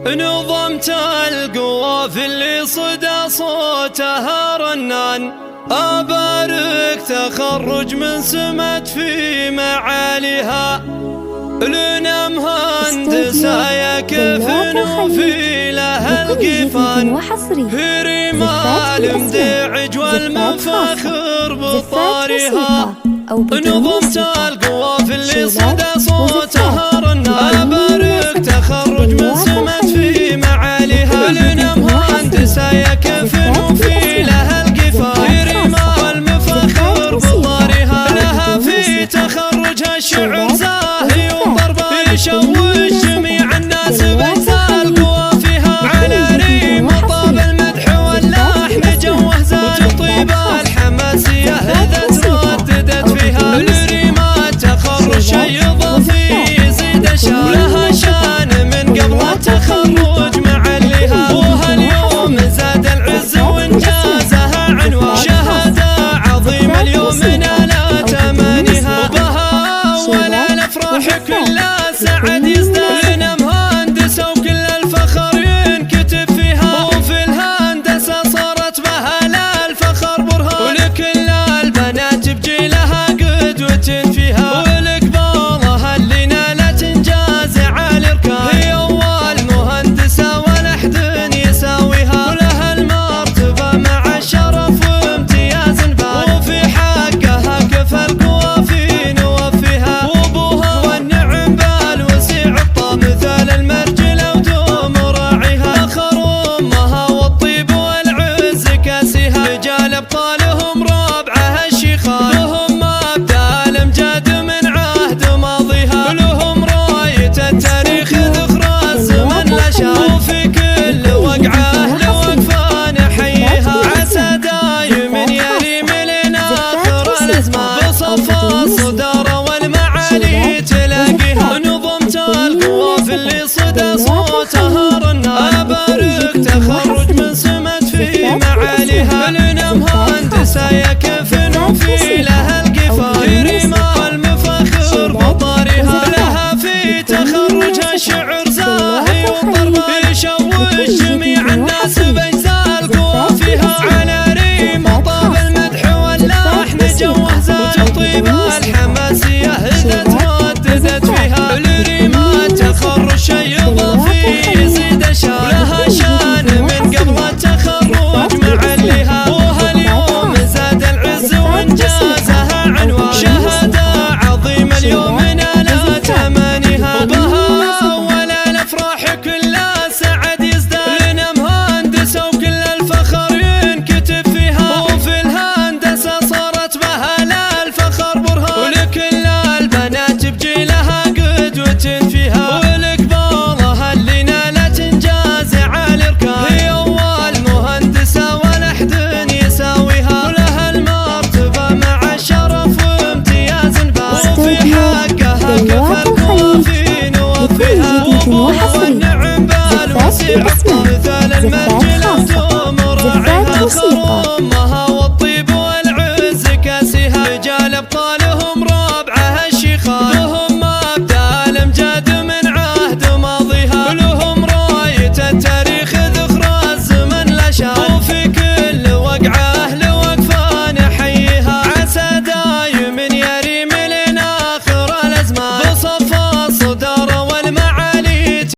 نظمت القوافي اللي صدى صوتها رنان، أبارك تخرج من سمت في معاليها. لنا مهندسة يكفن وفي لها القفان، في رمال مدعج والمفاخر بطارها. نظمت القوافي اللي صدى صوتها رنان، أبارك تخرج من سمت في معاليها. لنا مهندسة يكفن وفي لها القفان، في رمال المفاخر بطارها. لها في تخرجها الشعر زاهي وضربه يشوش جميع الناس بأجزاء قوافيها. على ريم طاب المدح واللحن جوهزة وطيب الحماسية إذا ترددت فيها. لريمات تخرج شي إضافي يزيد شان، لها شان من قبل التخرج معليها. وهاليوم زاد العز وانجازها عنوان، شهادة عظيمة اليوم نالت أمانيها. بها ولا الأفراح كلها سعد يزداد، لنا مهندسة وكل الفخر ينكتب فيها. وفي الهندسة صارت بها لا الفخر برهان، ولكل البنات بجيلها قدوة فيها. والقبالها اللي نالت انجاز عالي ركان، هي أول مهندسة ولا أحد يساويها. ولها المرتبة مع الشرف وامتياز بان، وفي حقها كفى القوافي نوفيها. وابوها والنعم بالوسيع الطا مثال المرجلة ودوم راعيها. فخر امها والطيب والعز كاسيها، رجال ابطالهم ربعها الشيخان. لهم مبدا الامجاد من عهد ماضيها، لهم راية التاريخ ذخر الزمن لا شان. وفي كل وقعه لوقفه نحييها، عسى دايم يريم لنا اخر الازمان. بصف الصدارة والمعالي تلاقيها. نظمت القوافي اللي صدى صوتها رنان، أبارك تخرج من سمت في معاليها. لنا مهندسة يكفن وفي لها القفان، في رمال مفاخر بطارها. لها في تخرجها الشعر زاهي وضربه يشوش جميع الناس بأجزاء قوافيها. على ريم طاب المدح واللحن جوهزة وطيب الحماسية إذا ترددت فيها. لريمات تخرج شي إضافي يزيد شان، لها شان من قبل التخرج معليها. وهاليوم زاد العز وانجازها عنوان، شهادة عظيمة اليوم نالت أمانيها. بها ولا الأفراح كلها سعد يزداد، لنا مهندسة وكل الفخر ينكتب فيها. وفي الهندسة صارت بها لا الفخر برهان، ولكل البنات بجيلها قدوة فيها. والقبالها اللي نالت انجاز عالي ركان، هي أول مهندسة ولا أحد يساويها. ولها المرتبة مع الشرف وامتياز بان، وفي حقها كفى القوافي نوفيها. وابوها والنعم بالوسيع الطا مثال المرجلة ودوم راعيها.